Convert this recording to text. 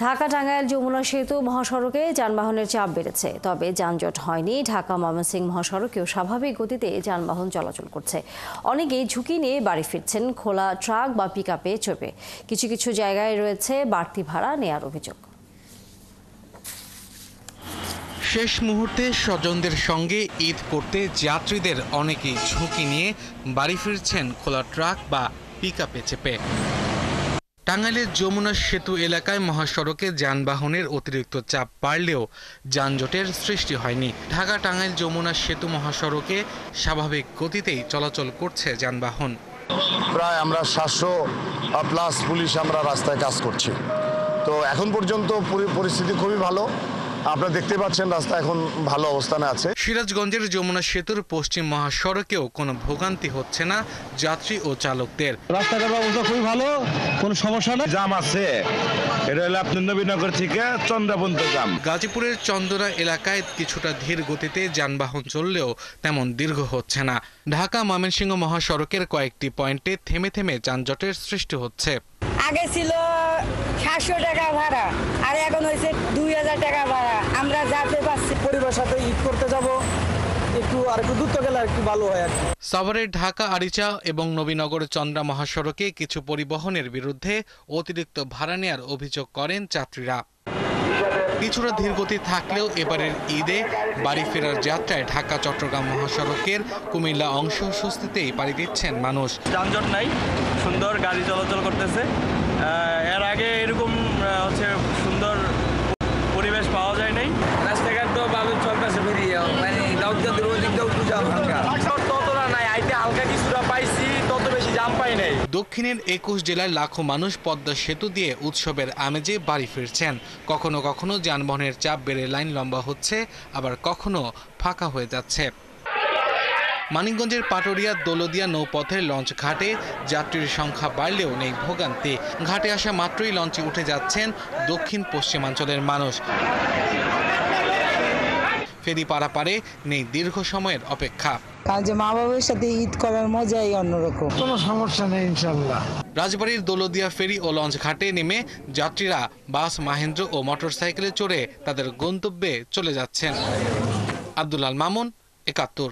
ঢাকা-টাঙ্গাইল যমুনা সেতু মহাসড়কে যানবাহনের চাপ বেড়েছে, তবে যানজট হয়নি। ঢাকা-ময়মনসিংহ মহাসড়কেও স্বাভাবিক গতিতে যানবাহন চলাচল করছে। অনেকেই ঝুঁকি নিয়ে বাড়ি ফিরছেন খোলা ট্রাক বা পিকআপে চেপে। কিছু কিছু জায়গায় রয়েছে বাড়তি ভাড়া নেয়ার অভিযোগ। শেষ মুহূর্তে স্বজনদের সঙ্গে ঈদ করতে যাত্রীদের অনেকেই ঝুঁকি নিয়ে বাড়ি ফিরছেন খোলা ট্রাক বা পিকআপে চেপে। টাঙ্গাইলের যমুনা সেতু এলাকায় মহাসড়কে যানবাহনের অতিরিক্ত চাপ বাড়লেও যানজটের সৃষ্টি হয়নি। ঢাকা-টাঙ্গাইল যমুনা সেতু মহাসড়কে স্বাভাবিক গতিতেই চলাচল করছে যানবাহন। প্রায় আমরা 700+ পুলিশ আমরা রাস্তায় কাজ করছি। তো এখন পর্যন্ত পরিস্থিতি খুবই ভালো। আপনারা দেখতে পাচ্ছেন রাস্তা এখন ভালো অবস্থানে আছে। সিরাজগঞ্জের যমুনা সেতুর পশ্চিম মহাসড়কেও কোনো ভোগান্তি হচ্ছে না যাত্রী ও চালকদের। রাস্তাঘাটের অবস্থা খুবই ভালো, কোনো সমস্যা নেই। জাম আছে, এটা হলো আপনার নবীনগর থেকে চন্দ্রাপন্ত জাম। গাজীপুরের চন্দনা এলাকায় কিছুটা ধীর গতিতে যানবাহন চললেও তেমন দীর্ঘ হচ্ছে না। ঢাকা-ময়মনসিংহ মহাসড়কের কয়েকটি পয়েন্টে থেমে থেমে যানজটের সৃষ্টি হচ্ছে। আগে ছিল 700 টাকা ভাড়া, আর এখন হয়েছে 2000 টাকা ভাড়া। আমরা যাতে পাচ্ছি পরিবারের সাথে ঈদ করতে যাব, একটু দ্রুত গেলে একটু ভালো হয় আর কি। সাভারের ঢাকা আরিচা এবং নবীনগর চন্দ্রা মহাসড়কে কিছু পরিবহনের বিরুদ্ধে অতিরিক্ত ভাড়া নেয়ার অভিযোগ করেন যাত্রীরা। কিছুটা ধীরগতি থাকলেও এবারের ঈদে বাড়ি ফেরার যাত্রায় ঢাকা-চট্টগ্রাম মহাসড়কের কুমিল্লা অংশ স্বস্তিতেই পাড়ি দিচ্ছেন মানুষ। যানজট নাই, সুন্দর গাড়ি চলাচল করতেছে। এর আগে এরকম সুন্দর পরিবেশ পাওয়া যায় নাই। রাস্তাঘাট তো ভালো চলতেছে, ততটা নাই, আইতে হালকা কিছুটা পাইছি, তত বেশি জাম পাই নাই। দক্ষিণের 21 জেলার লাখো মানুষ পদ্মা সেতু দিয়ে উৎসবের আমেজে বাড়ি ফিরছেন। কখনো কখনো যানবাহনের চাপ বেড়ে লাইন লম্বা হচ্ছে, আবার কখনো ফাঁকা হয়ে যাচ্ছে। মানিকগঞ্জের পাটুরিয়া দৌলদিয়া নৌপথের লঞ্চ ঘাটে যাত্রীর সংখ্যা বাড়লেও নেই ভোগান্তি। ঘাটে আসা মাত্রই লঞ্চে উঠে যাচ্ছেন দক্ষিণ পশ্চিমাঞ্চলের মানুষ। ফেরি পারাপারে নেই দীর্ঘ সময়ের অপেক্ষা। কারণ যে মা বাবার সাথে ঈদ করার মজাই অন্যরকম। কোনো সমস্যা নেই ইনশাল্লাহ। রাজবাড়ীর দৌলদিয়া ফেরি ও লঞ্চ ঘাটে নেমে যাত্রীরা বাস, মাহেন্দ্র ও মোটরসাইকেলে চড়ে তাদের গন্তব্যে চলে যাচ্ছেন। আব্দুল আল মামুন, ৭১।